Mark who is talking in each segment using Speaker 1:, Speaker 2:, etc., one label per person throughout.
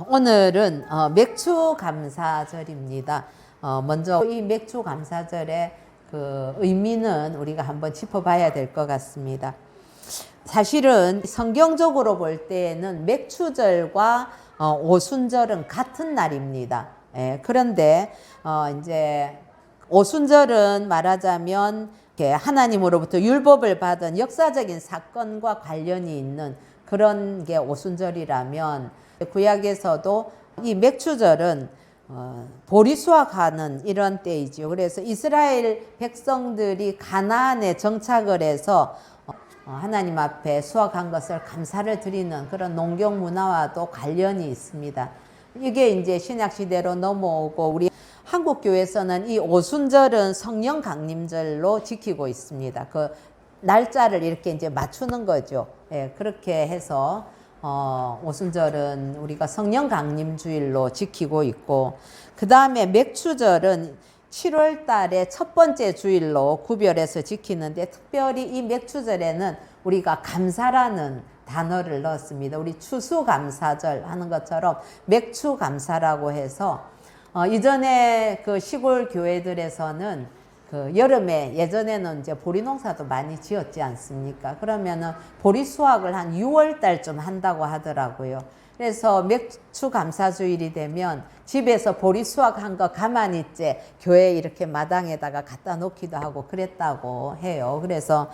Speaker 1: 오늘은 맥주 감사절입니다. 먼저 이 맥주 감사절의 그 의미는 우리가 한번 짚어봐야 될 것 같습니다. 사실은 성경적으로 볼 때에는 맥주절과 오순절은 같은 날입니다. 그런데 이제 오순절은 말하자면 하나님으로부터 율법을 받은 역사적인 사건과 관련이 있는 그런 게 오순절이라면, 구약에서도 이 맥주절은 보리 수확하는 이런 때이지요. 그래서 이스라엘 백성들이 가나안에 정착을 해서 하나님 앞에 수확한 것을 감사를 드리는 그런 농경 문화와도 관련이 있습니다. 이게 이제 신약 시대로 넘어오고, 우리 한국 교회에서는 이 오순절은 성령 강림절로 지키고 있습니다. 그 날짜를 이렇게 이제 맞추는 거죠. 그렇게 해서 오순절은 우리가 성령 강림 주일로 지키고 있고, 그 다음에 맥주절은 7월 달에 첫 번째 주일로 구별해서 지키는데, 특별히 이 맥주절에는 우리가 감사라는 단어를 넣었습니다. 우리 추수감사절 하는 것처럼 맥주감사라고 해서 이전에 그 시골 교회들에서는 그 여름에, 예전에는 이제 보리 농사도 많이 지었지 않습니까? 그러면은 보리 수확을 한 6월 달쯤 한다고 하더라고요. 그래서 맥주 감사주일이 되면 집에서 보리 수확한 거 가만히 있지 교회 이렇게 마당에다가 갖다 놓기도 하고 그랬다고 해요. 그래서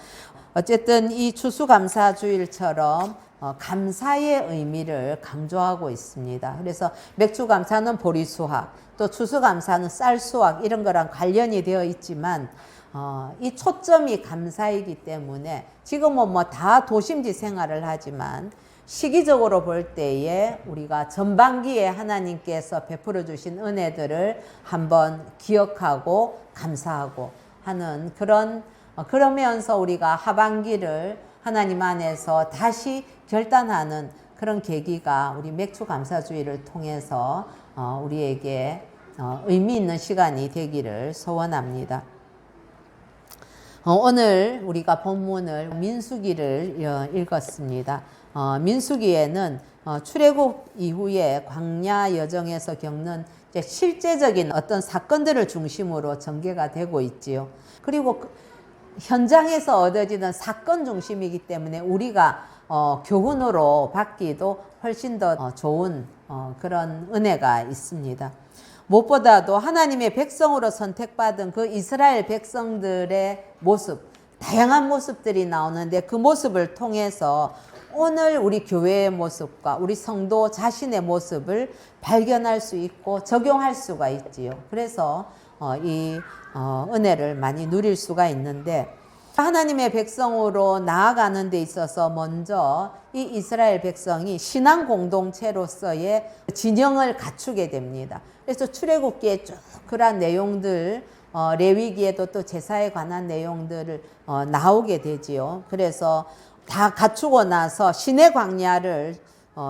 Speaker 1: 어쨌든 이 추수감사주일처럼 감사의 의미를 강조하고 있습니다. 그래서 맥주감사는 보리 수확, 또 추수감사는 쌀 수확, 이런 거랑 관련이 되어 있지만 이 초점이 감사이기 때문에, 지금은 뭐 다 도심지 생활을 하지만 시기적으로 볼 때에 우리가 전반기에 하나님께서 베풀어 주신 은혜들을 한번 기억하고 감사하고 하는 그러면서 우리가 하반기를 하나님 안에서 다시 결단하는 그런 계기가 우리 맥주 감사주의를 통해서 우리에게 의미 있는 시간이 되기를 소원합니다. 오늘 우리가 본문을 민수기를 읽었습니다. 민수기에는 출애굽 이후에 광야 여정에서 겪는 실제적인 어떤 사건들을 중심으로 전개가 되고 있지요. 그리고 현장에서 얻어지는 사건 중심이기 때문에 우리가 교훈으로 받기도 훨씬 더 좋은 그런 은혜가 있습니다. 무엇보다도 하나님의 백성으로 선택받은 그 이스라엘 백성들의 모습, 다양한 모습들이 나오는데, 그 모습을 통해서 오늘 우리 교회의 모습과 우리 성도 자신의 모습을 발견할 수 있고 적용할 수가 있지요. 그래서 이 은혜를 많이 누릴 수가 있는데, 하나님의 백성으로 나아가는 데 있어서 먼저 이 이스라엘 백성이 신앙 공동체로서의 진영을 갖추게 됩니다. 그래서 출애굽기에 쭉 그러한 내용들, 레위기에도 또 제사에 관한 내용들을 나오게 되지요. 그래서 다 갖추고 나서 시내 광야를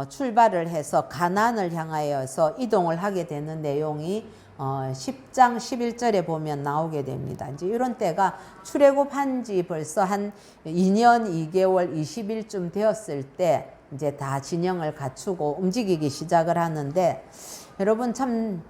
Speaker 1: 출발을 해서 가나안을 향하여서 이동을 하게 되는 내용이 10장 11절에 보면 나오게 됩니다. 이제 이런 때가 출애굽한 지 벌써 한 2년 2개월 20일쯤 되었을 때 이제 다 진영을 갖추고 움직이기 시작을 하는데, 여러분 참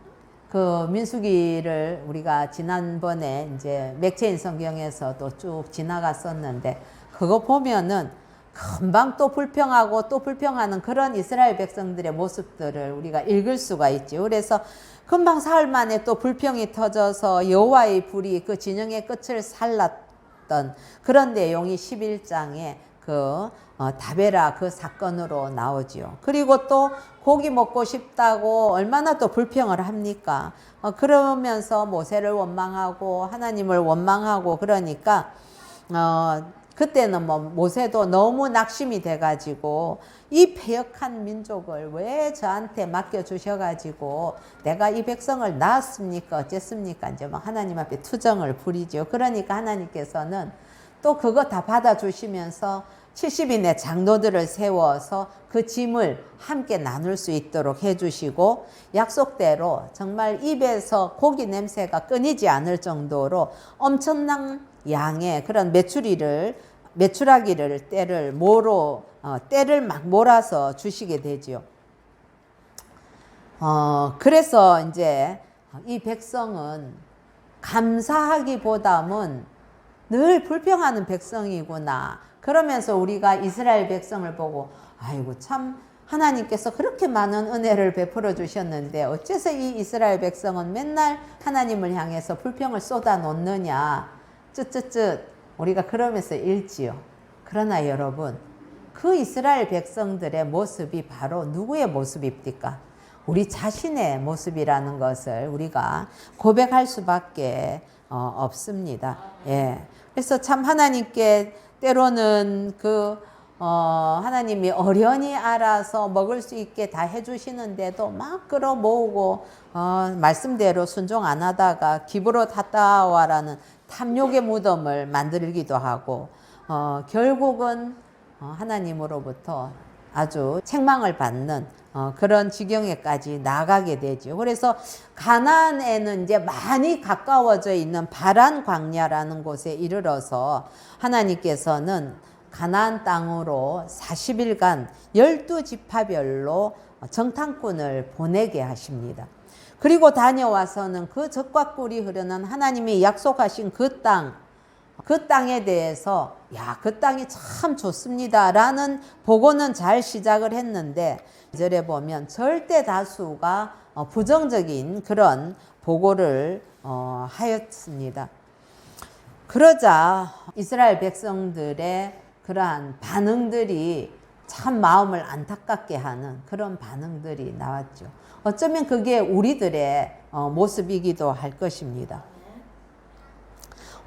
Speaker 1: 그 민수기를 우리가 지난번에 이제 맥체인 성경에서도 쭉 지나갔었는데, 그거 보면은 금방 또 불평하고 또 불평하는 그런 이스라엘 백성들의 모습들을 우리가 읽을 수가 있죠. 그래서 금방 사흘 만에 또 불평이 터져서 여호와의 불이 그 진영의 끝을 살랐던 그런 내용이 11장에 그 다베라 그 사건으로 나오지요. 그리고 또 고기 먹고 싶다고 얼마나 또 불평을 합니까? 그러면서 모세를 원망하고 하나님을 원망하고, 그러니까 그때는 뭐 모세도 너무 낙심이 돼가지고, 이 패역한 민족을 왜 저한테 맡겨주셔가지고 내가 이 백성을 낳았습니까? 어쨌습니까? 이제 막 하나님 앞에 투정을 부리죠. 그러니까 하나님께서는 또 그거 다 받아주시면서 70인의 장로들을 세워서 그 짐을 함께 나눌 수 있도록 해주시고, 약속대로 정말 입에서 고기 냄새가 끊이지 않을 정도로 엄청난 양의 그런 메추라기를 때를 막 몰아서 주시게 되지요. 그래서 이제 이 백성은 감사하기보다는 늘 불평하는 백성이구나. 그러면서 우리가 이스라엘 백성을 보고 아이고 참 하나님께서 그렇게 많은 은혜를 베풀어 주셨는데 어째서 이 이스라엘 백성은 맨날 하나님을 향해서 불평을 쏟아 놓느냐. 쯧쯧쯧 우리가 그러면서 읽지요. 그러나 여러분 그 이스라엘 백성들의 모습이 바로 누구의 모습입니까? 우리 자신의 모습이라는 것을 우리가 고백할 수밖에 없습니다. 예. 그래서 참 하나님께 때로는 하나님이 어련히 알아서 먹을 수 있게 다 해주시는데도 막 끌어모으고 말씀대로 순종 안 하다가 기브로 탔다 와라는 탐욕의 무덤을 만들기도 하고 결국은 하나님으로부터 아주 책망을 받는 그런 지경에까지 나가게 되죠. 그래서 가나안에는 이제 많이 가까워져 있는 바란 광야라는 곳에 이르러서 하나님께서는 가나안 땅으로 40일간 12지파별로 정탐꾼을 보내게 하십니다. 그리고 다녀와서는 그 젖과 꿀이 흐르는 하나님이 약속하신 그 땅에 대해서 그 땅이 참 좋습니다 라는 보고는 잘 시작을 했는데 2절에 보면 절대 다수가 부정적인 그런 보고를 하였습니다. 그러자 이스라엘 백성들의 그러한 반응들이 참 마음을 안타깝게 하는 그런 반응들이 나왔죠. 어쩌면 그게 우리들의 모습이기도 할 것입니다.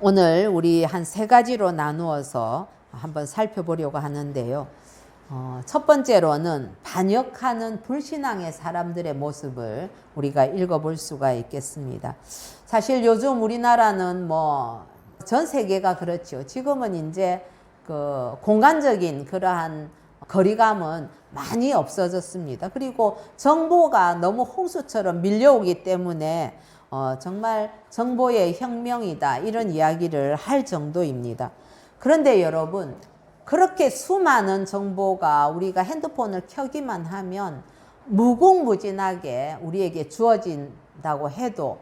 Speaker 1: 오늘 우리 한 3가지로 나누어서 한번 살펴보려고 하는데요. 첫 번째로는 반역하는 불신앙의 사람들의 모습을 우리가 읽어볼 수가 있겠습니다. 사실 요즘 우리나라는 전 세계가 그렇죠. 지금은 이제 공간적인 그러한 거리감은 많이 없어졌습니다. 그리고 정보가 너무 홍수처럼 밀려오기 때문에 정말 정보의 혁명이다 이런 이야기를 할 정도입니다. 그런데 여러분 그렇게 수많은 정보가 우리가 핸드폰을 켜기만 하면 무궁무진하게 우리에게 주어진다고 해도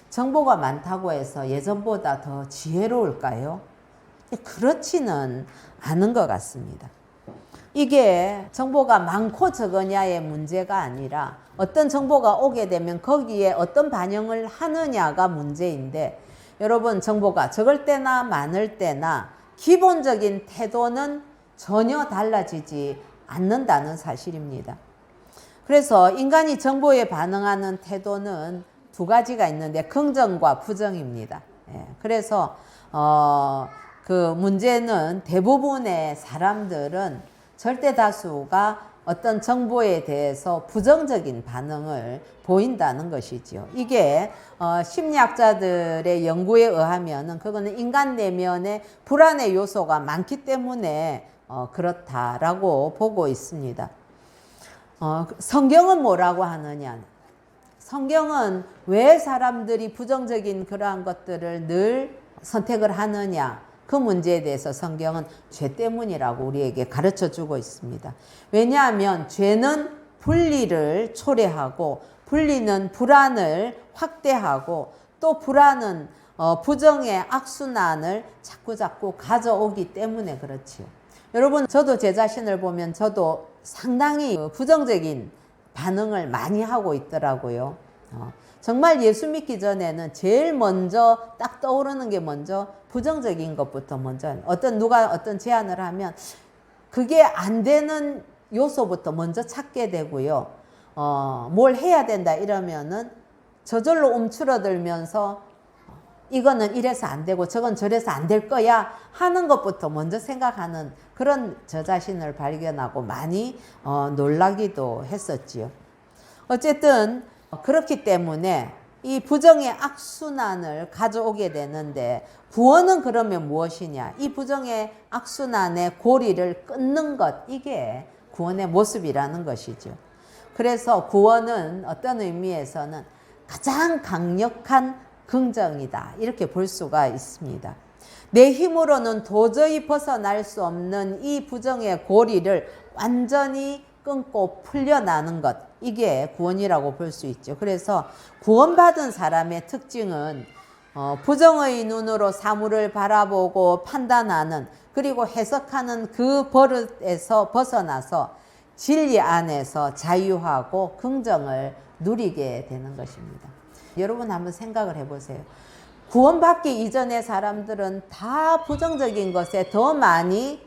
Speaker 1: 정보가 많다고 해서 예전보다 더 지혜로울까요? 그렇지는 않은 것 같습니다. 이게 정보가 많고 적으냐의 문제가 아니라 어떤 정보가 오게 되면 거기에 어떤 반영을 하느냐가 문제인데 여러분 정보가 적을 때나 많을 때나 기본적인 태도는 전혀 달라지지 않는다는 사실입니다. 그래서 인간이 정보에 반응하는 태도는 2가지가 있는데 긍정과 부정입니다. 그래서 그 문제는 대부분의 사람들은 절대 다수가 어떤 정보에 대해서 부정적인 반응을 보인다는 것이지요. 이게 심리학자들의 연구에 의하면 그거는 인간 내면에 불안의 요소가 많기 때문에 그렇다라고 보고 있습니다. 성경은 뭐라고 하느냐? 성경은 왜 사람들이 부정적인 그러한 것들을 늘 선택을 하느냐? 그 문제에 대해서 성경은 죄 때문이라고 우리에게 가르쳐주고 있습니다. 왜냐하면 죄는 분리를 초래하고 분리는 불안을 확대하고 또 불안은 부정의 악순환을 자꾸 가져오기 때문에 그렇지요. 여러분 저도 제 자신을 보면 저도 상당히 부정적인 반응을 많이 하고 있더라고요. 정말 예수 믿기 전에는 제일 먼저 딱 떠오르는 게 먼저 부정적인 것부터 먼저 누가 어떤 제안을 하면 그게 안 되는 요소부터 먼저 찾게 되고요. 뭘 해야 된다 이러면은 저절로 움츠러들면서 이거는 이래서 안 되고 저건 저래서 안 될 거야 하는 것부터 먼저 생각하는 그런 저 자신을 발견하고 많이 놀라기도 했었지요. 어쨌든 그렇기 때문에 이 부정의 악순환을 가져오게 되는데 구원은 그러면 무엇이냐? 이 부정의 악순환의 고리를 끊는 것, 이게 구원의 모습이라는 것이죠. 그래서 구원은 어떤 의미에서는 가장 강력한 긍정이다 이렇게 볼 수가 있습니다. 내 힘으로는 도저히 벗어날 수 없는 이 부정의 고리를 완전히 끊고 풀려나는 것, 이게 구원이라고 볼 수 있죠. 그래서 구원받은 사람의 특징은 부정의 눈으로 사물을 바라보고 판단하는, 그리고 해석하는 그 버릇에서 벗어나서 진리 안에서 자유하고 긍정을 누리게 되는 것입니다. 여러분 한번 생각을 해보세요. 구원받기 이전의 사람들은 다 부정적인 것에 더 많이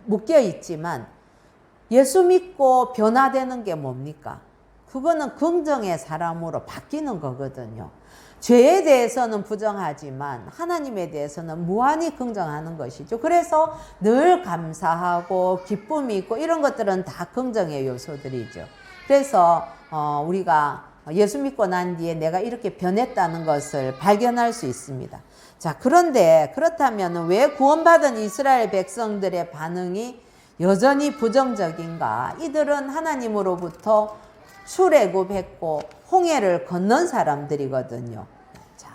Speaker 1: 묶여 있지만, 예수 믿고 변화되는 게 뭡니까? 그거는 긍정의 사람으로 바뀌는 거거든요. 죄에 대해서는 부정하지만 하나님에 대해서는 무한히 긍정하는 것이죠. 그래서 늘 감사하고 기쁨이 있고 이런 것들은 다 긍정의 요소들이죠. 그래서 우리가 예수 믿고 난 뒤에 내가 이렇게 변했다는 것을 발견할 수 있습니다. 자, 그런데 그렇다면 왜 구원받은 이스라엘 백성들의 반응이 여전히 부정적인가? 이들은 하나님으로부터 출애굽했고 홍해를 건넌 사람들이거든요. 자,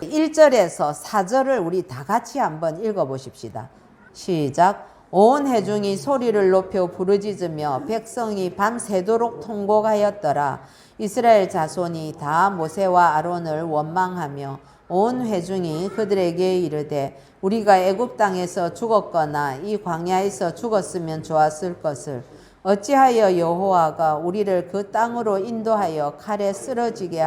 Speaker 1: 1절에서 4절을 우리 다 같이 한번 읽어보십시다. 시작. 온 회중이 소리를 높여 부르짖으며 백성이 밤새도록 통곡하였더라. 이스라엘 자손이 다 모세와 아론을 원망하며 온 회중이 그들에게 이르되 우리가 애굽 땅에서 죽었거나 이 광야에서 죽었으면 좋았을 것을 어찌하여 여호와가 우리를 그 땅으로 인도하여 칼에 쓰러지게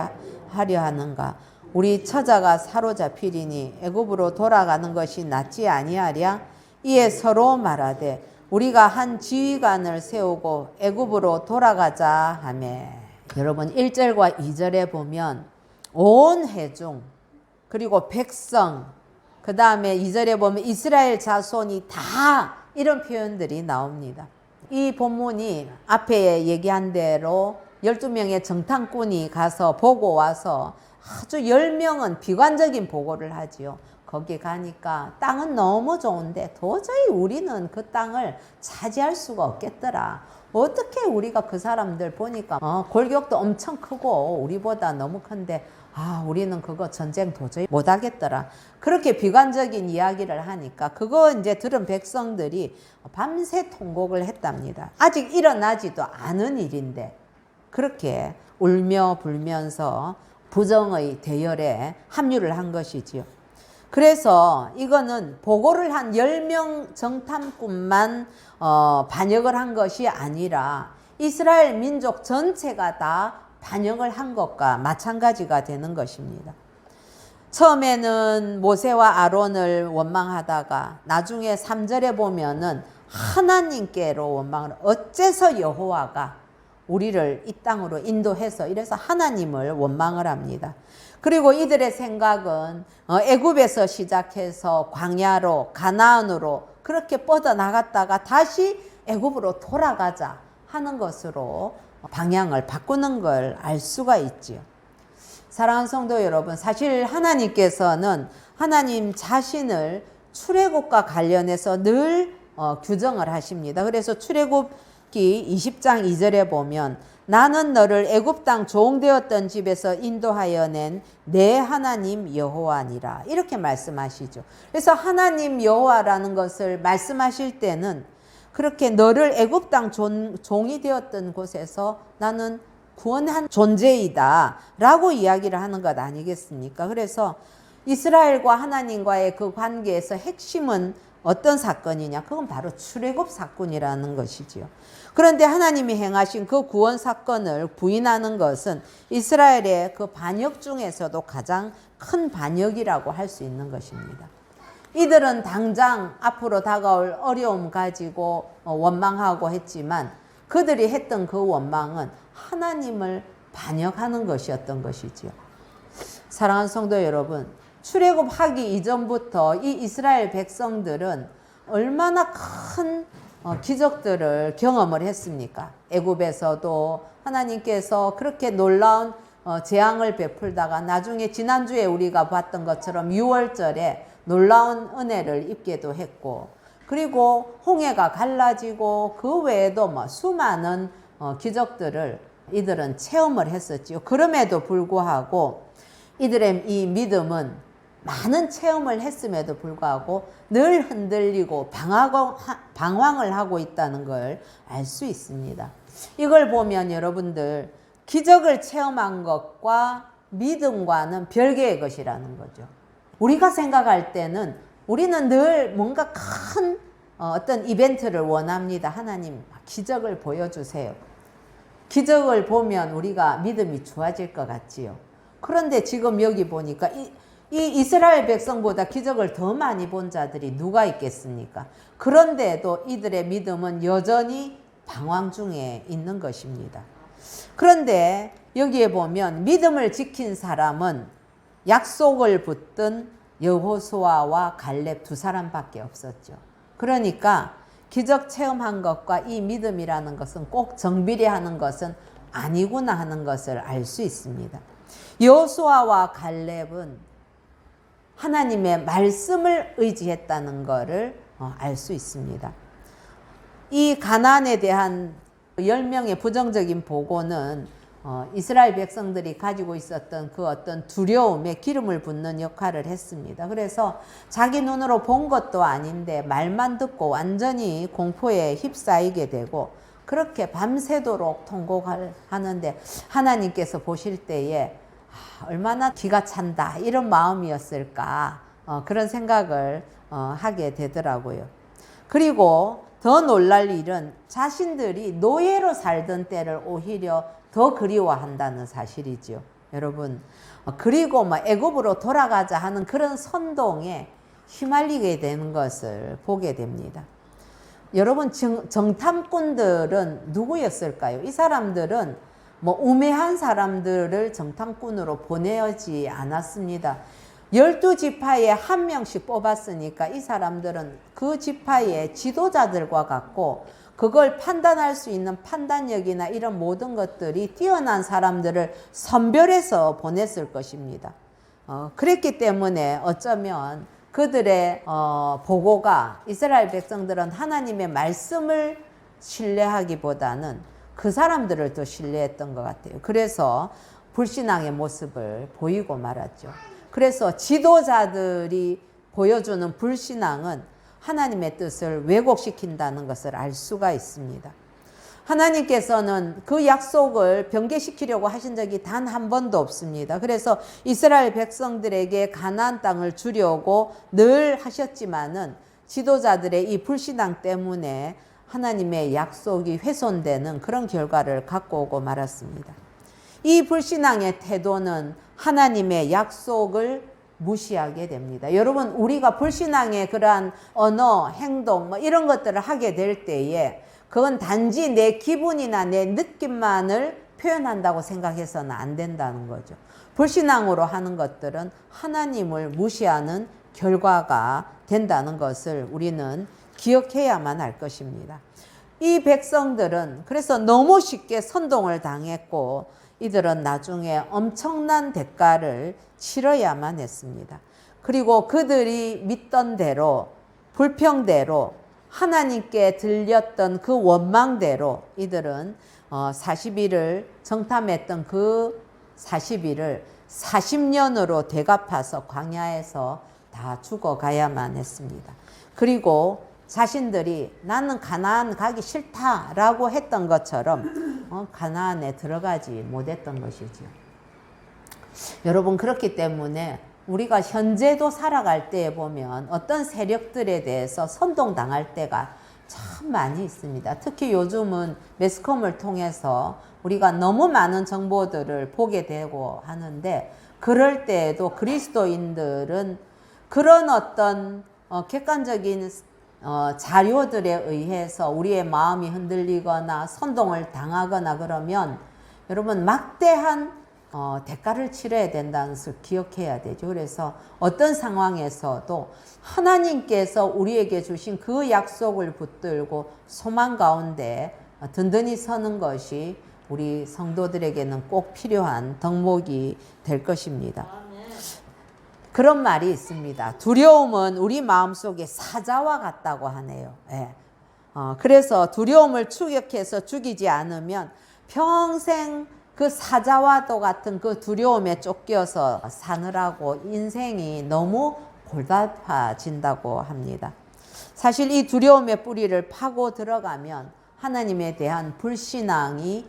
Speaker 1: 하려 하는가? 우리 처자가 사로잡히리니 애굽으로 돌아가는 것이 낫지 아니하랴? 이에 서로 말하되 우리가 한 지휘관을 세우고 애굽으로 돌아가자 하매. 여러분 1절과 2절에 보면 온 회중 그리고 백성, 그 다음에 2절에 보면 이스라엘 자손이 다, 이런 표현들이 나옵니다. 이 본문이 앞에 얘기한 대로 12명의 정탐꾼이 가서 보고 와서 아주 10명은 비관적인 보고를 하지요. 거기 가니까 땅은 너무 좋은데 도저히 우리는 그 땅을 차지할 수가 없겠더라. 어떻게 우리가 그 사람들 보니까 골격도 엄청 크고 우리보다 너무 큰데 우리는 그거 전쟁 도저히 못하겠더라. 그렇게 비관적인 이야기를 하니까 그거 이제 들은 백성들이 밤새 통곡을 했답니다. 아직 일어나지도 않은 일인데 그렇게 울며 불면서 부정의 대열에 합류를 한 것이지요. 그래서 이거는 보고를 한 10명 정탐꾼만 반역을 한 것이 아니라 이스라엘 민족 전체가 다 반역을 한 것과 마찬가지가 되는 것입니다. 처음에는 모세와 아론을 원망하다가 나중에 3절에 보면은 하나님께로 원망을, 어째서 여호와가 우리를 이 땅으로 인도해서, 이래서 하나님을 원망을 합니다. 그리고 이들의 생각은 애굽에서 시작해서 광야로, 가나안으로 그렇게 뻗어나갔다가 다시 애굽으로 돌아가자 하는 것으로 방향을 바꾸는 걸 알 수가 있지요. 사랑하는 성도 여러분, 사실 하나님께서는 하나님 자신을 출애굽과 관련해서 늘 규정을 하십니다. 그래서 출애굽기 20장 2절에 보면 나는 너를 애굽 땅 종되었던 집에서 인도하여 낸 내 하나님 여호와니라, 이렇게 말씀하시죠. 그래서 하나님 여호와라는 것을 말씀하실 때는 그렇게 너를 애굽 땅 종이 되었던 곳에서 나는 구원한 존재이다 라고 이야기를 하는 것 아니겠습니까? 그래서 이스라엘과 하나님과의 그 관계에서 핵심은 어떤 사건이냐? 그건 바로 출애굽 사건이라는 것이지요. 그런데 하나님이 행하신 그 구원 사건을 부인하는 것은 이스라엘의 그 반역 중에서도 가장 큰 반역이라고 할 수 있는 것입니다. 이들은 당장 앞으로 다가올 어려움 가지고 원망하고 했지만 그들이 했던 그 원망은 하나님을 반역하는 것이었던 것이지요. 사랑하는 성도 여러분, 출애굽하기 이전부터 이 이스라엘 백성들은 얼마나 큰 기적들을 경험을 했습니까? 애굽에서도 하나님께서 그렇게 놀라운 재앙을 베풀다가 나중에 지난주에 우리가 봤던 것처럼 6월절에 놀라운 은혜를 입게도 했고, 그리고 홍해가 갈라지고 그 외에도 수많은 기적들을 이들은 체험을 했었지요. 그럼에도 불구하고 이들의 이 믿음은 많은 체험을 했음에도 불구하고 늘 흔들리고 방황을 하고 있다는 걸 알 수 있습니다. 이걸 보면 여러분들 기적을 체험한 것과 믿음과는 별개의 것이라는 거죠. 우리가 생각할 때는 우리는 늘 뭔가 큰 어떤 이벤트를 원합니다. 하나님 기적을 보여주세요. 기적을 보면 우리가 믿음이 좋아질 것 같지요. 그런데 지금 여기 보니까 이 이스라엘 백성보다 기적을 더 많이 본 자들이 누가 있겠습니까? 그런데도 이들의 믿음은 여전히 방황 중에 있는 것입니다. 그런데 여기에 보면 믿음을 지킨 사람은 약속을 붙든 여호수아와 갈렙 두 사람밖에 없었죠. 그러니까 기적 체험한 것과 이 믿음이라는 것은 꼭 정비례하는 것은 아니구나 하는 것을 알 수 있습니다. 여호수아와 갈렙은 하나님의 말씀을 의지했다는 것을 알 수 있습니다. 이 가나안에 대한 10명의 부정적인 보고는 이스라엘 백성들이 가지고 있었던 그 어떤 두려움에 기름을 붓는 역할을 했습니다. 그래서 자기 눈으로 본 것도 아닌데 말만 듣고 완전히 공포에 휩싸이게 되고 그렇게 밤새도록 통곡을 하는데 하나님께서 보실 때에 얼마나 기가 찬다 이런 마음이었을까 그런 생각을 하게 되더라고요. 그리고 더 놀랄 일은 자신들이 노예로 살던 때를 오히려 더 그리워한다는 사실이죠. 여러분 그리고 애굽으로 돌아가자 하는 그런 선동에 휘말리게 되는 것을 보게 됩니다. 여러분 정탐꾼들은 누구였을까요? 이 사람들은 우매한 사람들을 정탐꾼으로 보내지 않았습니다. 12지파에 한 명씩 뽑았으니까 이 사람들은 그 지파의 지도자들과 같고 그걸 판단할 수 있는 판단력이나 이런 모든 것들이 뛰어난 사람들을 선별해서 보냈을 것입니다. 그랬기 때문에 어쩌면 그들의 보고가 이스라엘 백성들은 하나님의 말씀을 신뢰하기보다는 그 사람들을 더 신뢰했던 것 같아요. 그래서 불신앙의 모습을 보이고 말았죠. 그래서 지도자들이 보여주는 불신앙은 하나님의 뜻을 왜곡시킨다는 것을 알 수가 있습니다. 하나님께서는 그 약속을 변개시키려고 하신 적이 단 한 번도 없습니다. 그래서 이스라엘 백성들에게 가나안 땅을 주려고 늘 하셨지만은 지도자들의 이 불신앙 때문에 하나님의 약속이 훼손되는 그런 결과를 갖고 오고 말았습니다. 이 불신앙의 태도는 하나님의 약속을 무시하게 됩니다. 여러분 우리가 불신앙의 그러한 언어, 행동 이런 것들을 하게 될 때에 그건 단지 내 기분이나 내 느낌만을 표현한다고 생각해서는 안 된다는 거죠. 불신앙으로 하는 것들은 하나님을 무시하는 결과가 된다는 것을 우리는 기억해야만 할 것입니다. 이 백성들은 그래서 너무 쉽게 선동을 당했고 이들은 나중에 엄청난 대가를 치러야만 했습니다. 그리고 그들이 믿던 대로 불평대로 하나님께 들렸던 그 원망대로 이들은 40일을 정탐했던 그 40일을 40년으로 되갚아서 광야에서 다 죽어가야만 했습니다. 그리고 자신들이 나는 가나안 가기 싫다라고 했던 것처럼 가나안에 들어가지 못했던 것이죠. 여러분 그렇기 때문에 우리가 현재도 살아갈 때에 보면 어떤 세력들에 대해서 선동당할 때가 참 많이 있습니다. 특히 요즘은 매스컴을 통해서 우리가 너무 많은 정보들을 보게 되고 하는데 그럴 때에도 그리스도인들은 그런 어떤 객관적인 자료들에 의해서 우리의 마음이 흔들리거나 선동을 당하거나 그러면 여러분 막대한 대가를 치러야 된다는 것을 기억해야 되죠. 그래서 어떤 상황에서도 하나님께서 우리에게 주신 그 약속을 붙들고 소망 가운데 든든히 서는 것이 우리 성도들에게는 꼭 필요한 덕목이 될 것입니다. 그런 말이 있습니다. 두려움은 우리 마음속에 사자와 같다고 하네요. 예. 그래서 두려움을 추격해서 죽이지 않으면 평생 그 사자와도 같은 그 두려움에 쫓겨서 사느라고 인생이 너무 고달파진다고 합니다. 사실 이 두려움의 뿌리를 파고 들어가면 하나님에 대한 불신앙이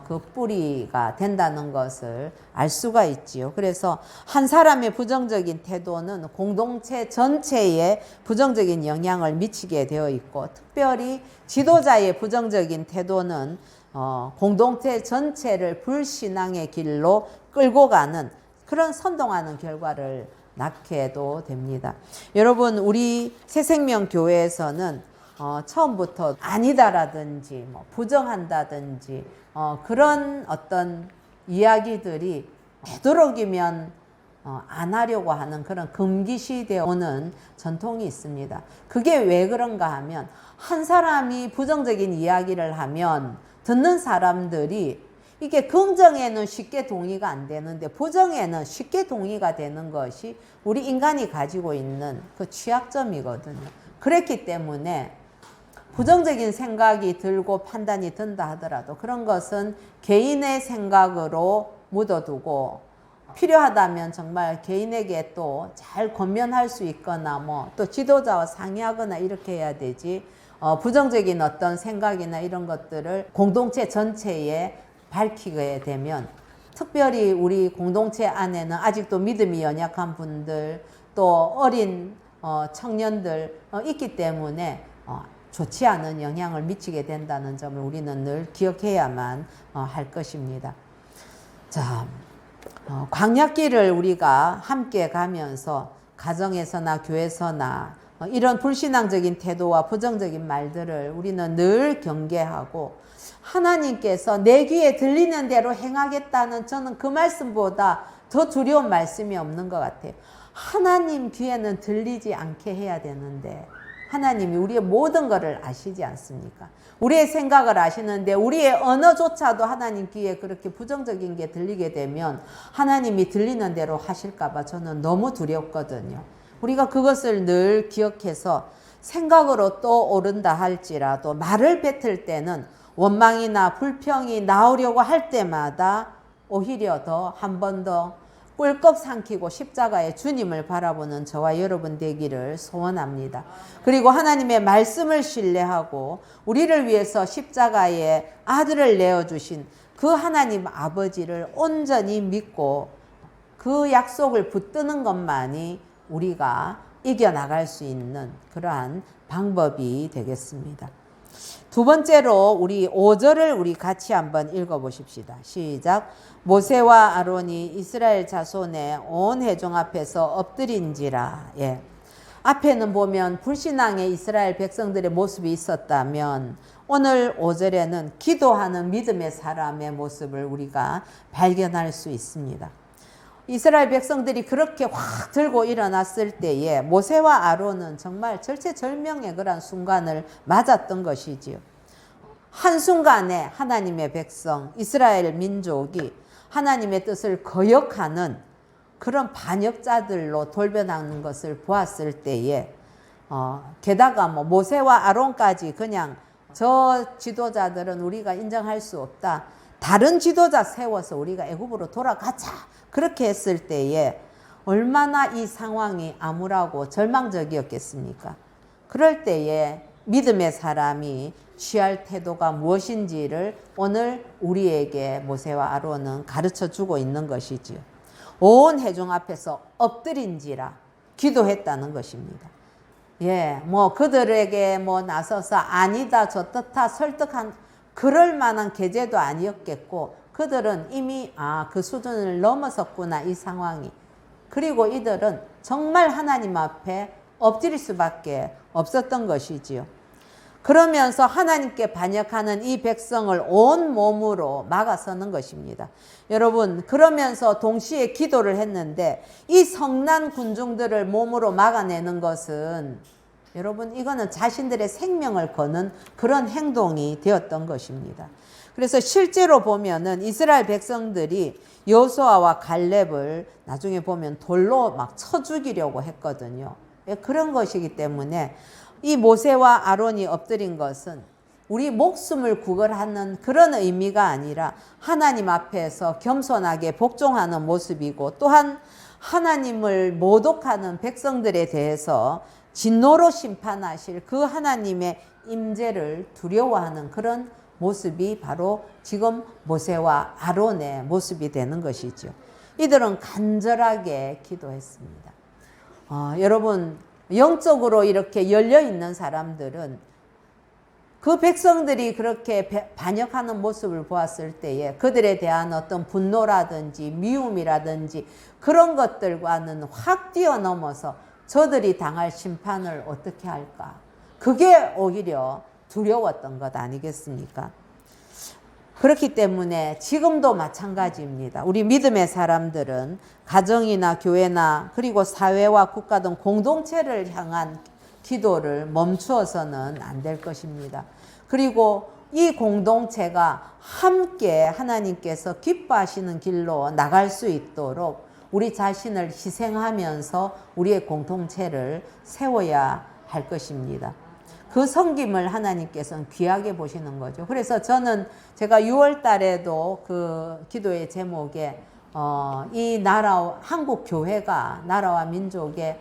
Speaker 1: 그 뿌리가 된다는 것을 알 수가 있지요. 그래서 한 사람의 부정적인 태도는 공동체 전체에 부정적인 영향을 미치게 되어 있고, 특별히 지도자의 부정적인 태도는 공동체 전체를 불신앙의 길로 끌고 가는 그런 선동하는 결과를 낳게도 됩니다. 여러분, 우리 새생명교회에서는 처음부터 아니다라든지 부정한다든지 그런 어떤 이야기들이 되도록이면 안 하려고 하는 그런 금기시되어 오는 전통이 있습니다. 그게 왜 그런가 하면, 한 사람이 부정적인 이야기를 하면 듣는 사람들이 이게 긍정에는 쉽게 동의가 안 되는데 부정에는 쉽게 동의가 되는 것이 우리 인간이 가지고 있는 그 취약점이거든요. 그렇기 때문에 부정적인 생각이 들고 판단이 든다 하더라도 그런 것은 개인의 생각으로 묻어두고, 필요하다면 정말 개인에게 또 잘 권면할 수 있거나 또 지도자와 상의하거나 이렇게 해야 되지, 부정적인 어떤 생각이나 이런 것들을 공동체 전체에 밝히게 되면, 특별히 우리 공동체 안에는 아직도 믿음이 연약한 분들, 또 어린 청년들 있기 때문에 좋지 않은 영향을 미치게 된다는 점을 우리는 늘 기억해야만 할 것입니다. 자, 광야길을 우리가 함께 가면서 가정에서나 교회에서나 이런 불신앙적인 태도와 부정적인 말들을 우리는 늘 경계하고, 하나님께서 내 귀에 들리는 대로 행하겠다는, 저는 그 말씀보다 더 두려운 말씀이 없는 것 같아요. 하나님 귀에는 들리지 않게 해야 되는데, 하나님이 우리의 모든 것을 아시지 않습니까? 우리의 생각을 아시는데 우리의 언어조차도 하나님 귀에 그렇게 부정적인 게 들리게 되면 하나님이 들리는 대로 하실까 봐 저는 너무 두렵거든요. 우리가 그것을 늘 기억해서 생각으로 떠오른다 할지라도 말을 뱉을 때는 원망이나 불평이 나오려고 할 때마다 오히려 더 한 번 더 꿀꺽 삼키고 십자가의 주님을 바라보는 저와 여러분 되기를 소원합니다. 그리고 하나님의 말씀을 신뢰하고 우리를 위해서 십자가에 아들을 내어주신 그 하나님 아버지를 온전히 믿고 그 약속을 붙드는 것만이 우리가 이겨나갈 수 있는 그러한 방법이 되겠습니다. 두 번째로 우리 5절을 우리 같이 한번 읽어보십시다. 시작. 모세와 아론이 이스라엘 자손의 온 회중 앞에서 엎드린지라. 예. 앞에는 보면 불신앙의 이스라엘 백성들의 모습이 있었다면 오늘 5절에는 기도하는 믿음의 사람의 모습을 우리가 발견할 수 있습니다. 이스라엘 백성들이 그렇게 확 들고 일어났을 때에 모세와 아론은 정말 절체절명의 그런 순간을 맞았던 것이지요. 한순간에 하나님의 백성, 이스라엘 민족이 하나님의 뜻을 거역하는 그런 반역자들로 돌변하는 것을 보았을 때에 게다가 모세와 아론까지 그냥 저 지도자들은 우리가 인정할 수 없다. 다른 지도자 세워서 우리가 애굽으로 돌아가자. 그렇게 했을 때에 얼마나 이 상황이 암울하고 절망적이었겠습니까? 그럴 때에 믿음의 사람이 취할 태도가 무엇인지를 오늘 우리에게 모세와 아론은 가르쳐 주고 있는 것이지요. 온 회중 앞에서 엎드린지라 기도했다는 것입니다. 예, 그들에게 나서서 아니다, 저떻다 설득한 그럴 만한 계제도 아니었겠고, 그들은 이미 그 수준을 넘어섰구나, 이 상황이. 그리고 이들은 정말 하나님 앞에 엎드릴 수밖에 없었던 것이지요. 그러면서 하나님께 반역하는 이 백성을 온 몸으로 막아서는 것입니다. 여러분, 그러면서 동시에 기도를 했는데 이 성난 군중들을 몸으로 막아내는 것은 여러분, 이거는 자신들의 생명을 거는 그런 행동이 되었던 것입니다. 그래서 실제로 보면은 이스라엘 백성들이 여호수아와 갈렙을 나중에 보면 돌로 막 쳐 죽이려고 했거든요. 그런 것이기 때문에 이 모세와 아론이 엎드린 것은 우리 목숨을 구걸하는 그런 의미가 아니라 하나님 앞에서 겸손하게 복종하는 모습이고, 또한 하나님을 모독하는 백성들에 대해서 진노로 심판하실 그 하나님의 임재를 두려워하는 그런 모습이 바로 지금 모세와 아론의 모습이 되는 것이죠. 이들은 간절하게 기도했습니다. 여러분, 영적으로 이렇게 열려 있는 사람들은 그 백성들이 그렇게 반역하는 모습을 보았을 때에 그들에 대한 어떤 분노라든지 미움이라든지 그런 것들과는 확 뛰어넘어서 저들이 당할 심판을 어떻게 할까? 그게 오히려 두려웠던 것 아니겠습니까? 그렇기 때문에 지금도 마찬가지입니다. 우리 믿음의 사람들은 가정이나 교회나 그리고 사회와 국가 등 공동체를 향한 기도를 멈추어서는 안 될 것입니다. 그리고 이 공동체가 함께 하나님께서 기뻐하시는 길로 나갈 수 있도록 우리 자신을 희생하면서 우리의 공동체를 세워야 할 것입니다. 그 섬김을 하나님께서는 귀하게 보시는 거죠. 그래서 제가 6월 달에도 그 기도의 제목에 이 나라, 한국 교회가 나라와 민족의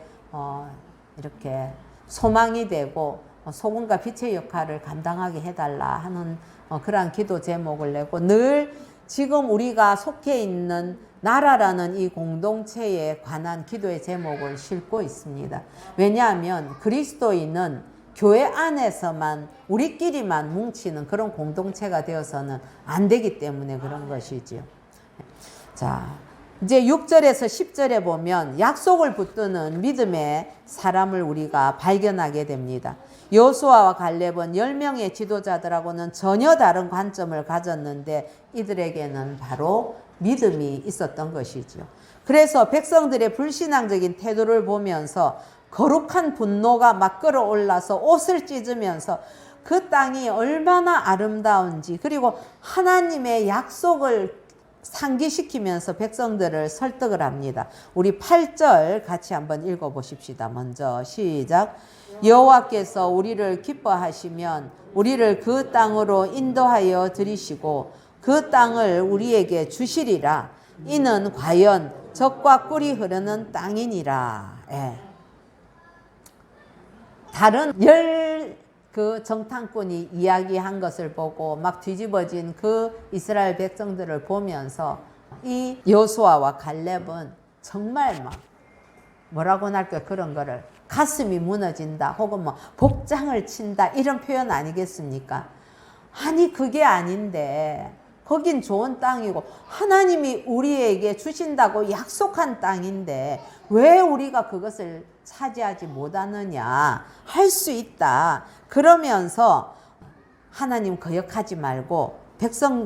Speaker 1: 이렇게 소망이 되고 소금과 빛의 역할을 감당하게 해달라 하는 그러한 기도 제목을 내고, 늘 지금 우리가 속해 있는 나라라는 이 공동체에 관한 기도의 제목을 싣고 있습니다. 왜냐하면 그리스도인은 교회 안에서만 우리끼리만 뭉치는 그런 공동체가 되어서는 안 되기 때문에 그런 것이지요. 자, 이제 6절에서 10절에 보면 약속을 붙드는 믿음의 사람을 우리가 발견하게 됩니다. 여호수아와 갈렙은 10명의 지도자들하고는 전혀 다른 관점을 가졌는데 이들에게는 바로 믿음이 있었던 것이죠. 그래서 백성들의 불신앙적인 태도를 보면서 거룩한 분노가 막 끌어올라서 옷을 찢으면서 그 땅이 얼마나 아름다운지, 그리고 하나님의 약속을 상기시키면서 백성들을 설득을 합니다. 우리 8절 같이 한번 읽어보십시다. 먼저 시작. 여호와께서 우리를 기뻐하시면 우리를 그 땅으로 인도하여 들이시고 그 땅을 우리에게 주시리라. 이는 과연 젖과 꿀이 흐르는 땅이니라. 다른 그 정탐꾼이 이야기한 것을 보고 막 뒤집어진 그 이스라엘 백성들을 보면서 이 여호수아와 갈렙은 정말 막 뭐라고 할까, 그런 거를 가슴이 무너진다 혹은 뭐 복장을 친다 이런 표현 아니겠습니까? 아니 그게 아닌데 거긴 좋은 땅이고 하나님이 우리에게 주신다고 약속한 땅인데 왜 우리가 그것을 차지하지 못하느냐, 할 수 있다. 그러면서 하나님 거역하지 말고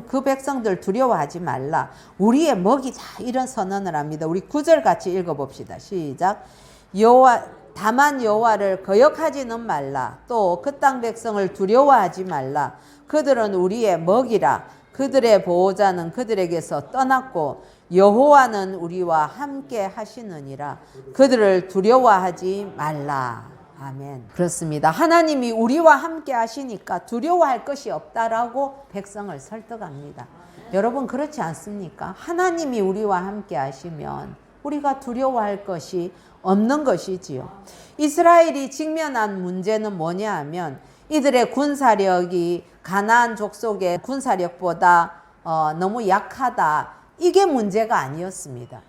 Speaker 1: 그 백성들 두려워하지 말라. 우리의 먹이다. 이런 선언을 합니다. 우리 9절 같이 읽어봅시다. 시작. 다만 여호와를 거역하지는 말라. 또 그 땅 백성을 두려워하지 말라. 그들은 우리의 먹이라. 그들의 보호자는 그들에게서 떠났고 여호와는 우리와 함께 하시느니라. 그들을 두려워하지 말라. 아멘. 그렇습니다. 하나님이 우리와 함께 하시니까 두려워할 것이 없다라고 백성을 설득합니다. 여러분 그렇지 않습니까? 하나님이 우리와 함께 하시면 우리가 두려워할 것이 없는 것이지요. 이스라엘이 직면한 문제는 뭐냐 하면 이들의 군사력이 가나안 족속의 군사력보다 너무 약하다. 이게 문제가 아니었습니다.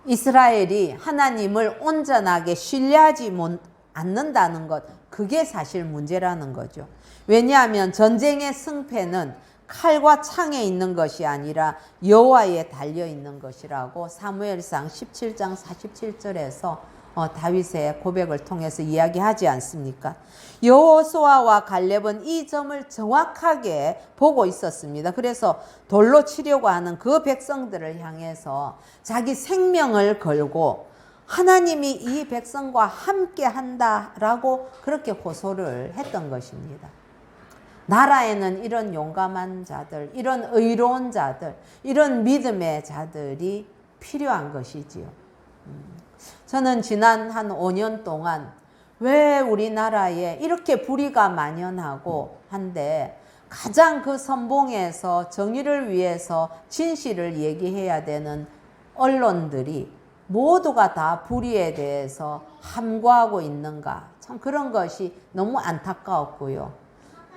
Speaker 1: 이스라엘이 하나님을 온전하게 신뢰하지 않는다는 것, 그게 사실 문제라는 거죠. 왜냐하면 전쟁의 승패는 칼과 창에 있는 것이 아니라 여호와에 달려 있는 것이라고 사무엘상 17장 47절에서 다윗의 고백을 통해서 이야기하지 않습니까? 여호수아와 갈렙은 이 점을 정확하게 보고 있었습니다. 그래서 돌로 치려고 하는 그 백성들을 향해서 자기 생명을 걸고 하나님이 이 백성과 함께 한다라고 그렇게 호소를 했던 것입니다. 나라에는 이런 용감한 자들, 이런 의로운 자들, 이런 믿음의 자들이 필요한 것이지요. 저는 지난 한 5년 동안 왜 우리나라에 이렇게 불의가 만연하고 한데 가장 그 선봉에서 정의를 위해서 진실을 얘기해야 되는 언론들이 모두가 다 불의에 대해서 함구하고 있는가. 참 그런 것이 너무 안타까웠고요.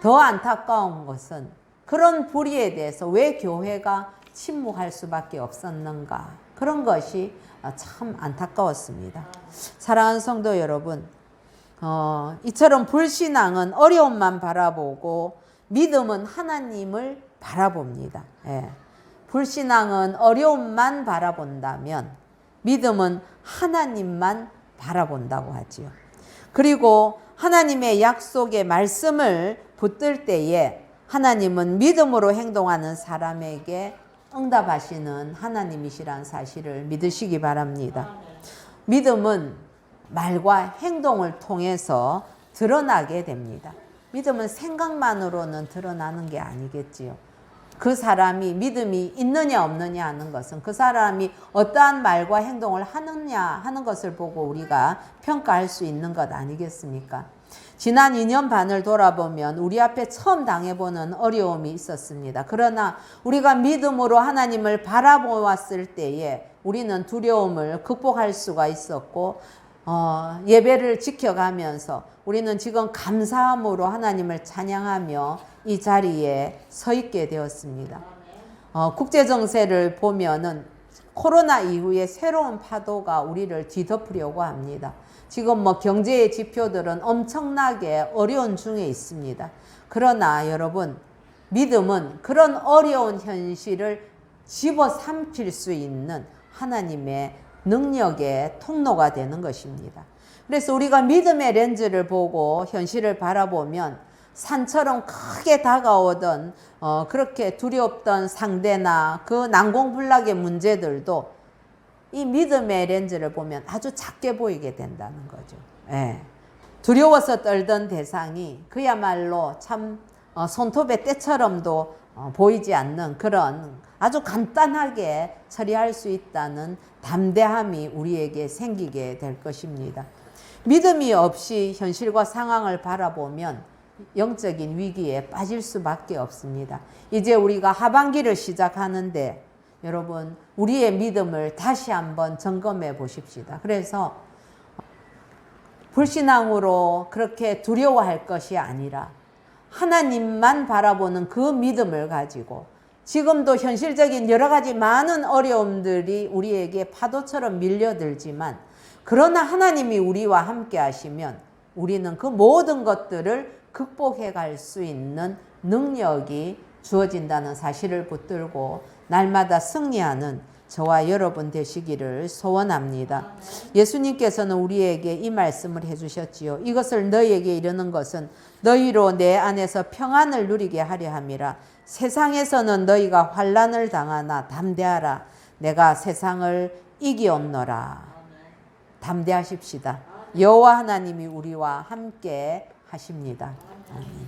Speaker 1: 더 안타까운 것은 그런 불의에 대해서 왜 교회가 침묵할 수밖에 없었는가. 그런 것이 참 안타까웠습니다. 사랑하는 성도 여러분, 이처럼 불신앙은 어려움만 바라보고 믿음은 하나님을 바라봅니다. 예. 불신앙은 어려움만 바라본다면 믿음은 하나님만 바라본다고 하지요. 그리고 하나님의 약속의 말씀을 붙들 때에 하나님은 믿음으로 행동하는 사람에게 응답하시는 하나님이시란 사실을 믿으시기 바랍니다. 믿음은 말과 행동을 통해서 드러나게 됩니다. 믿음은 생각만으로는 드러나는 게 아니겠지요. 그 사람이 믿음이 있느냐 없느냐 하는 것은 그 사람이 어떠한 말과 행동을 하느냐 하는 것을 보고 우리가 평가할 수 있는 것 아니겠습니까? 지난 2년 반을 돌아보면 우리 앞에 처음 당해보는 어려움이 있었습니다. 그러나 우리가 믿음으로 하나님을 바라보았을 때에 우리는 두려움을 극복할 수가 있었고 예배를 지켜가면서 우리는 지금 감사함으로 하나님을 찬양하며 이 자리에 서 있게 되었습니다. 국제정세를 보면은 코로나 이후에 새로운 파도가 우리를 뒤덮으려고 합니다. 지금 경제의 지표들은 엄청나게 어려운 중에 있습니다. 그러나 여러분, 믿음은 그런 어려운 현실을 집어삼킬 수 있는 하나님의 능력의 통로가 되는 것입니다. 그래서 우리가 믿음의 렌즈를 보고 현실을 바라보면 산처럼 크게 다가오던 그렇게 두렵던 상대나 그 난공불락의 문제들도 이 믿음의 렌즈를 보면 아주 작게 보이게 된다는 거죠. 예. 두려워서 떨던 대상이 그야말로 참 손톱의 때처럼도 보이지 않는 그런 아주 간단하게 처리할 수 있다는 담대함이 우리에게 생기게 될 것입니다. 믿음이 없이 현실과 상황을 바라보면 영적인 위기에 빠질 수밖에 없습니다. 이제 우리가 하반기를 시작하는데 여러분, 우리의 믿음을 다시 한번 점검해 보십시다. 그래서 불신앙으로 그렇게 두려워할 것이 아니라 하나님만 바라보는 그 믿음을 가지고 지금도 현실적인 여러 가지 많은 어려움들이 우리에게 파도처럼 밀려들지만 그러나 하나님이 우리와 함께 하시면 우리는 그 모든 것들을 극복해 갈 수 있는 능력이 주어진다는 사실을 붙들고 날마다 승리하는 저와 여러분 되시기를 소원합니다. 예수님께서는 우리에게 이 말씀을 해주셨지요. 이것을 너희에게 이르는 것은 너희로 내 안에서 평안을 누리게 하려 함이라. 세상에서는 너희가 환난을 당하나 담대하라. 내가 세상을 이기었노라. 담대하십시다. 여호와 하나님이 우리와 함께 하십니다. 아멘.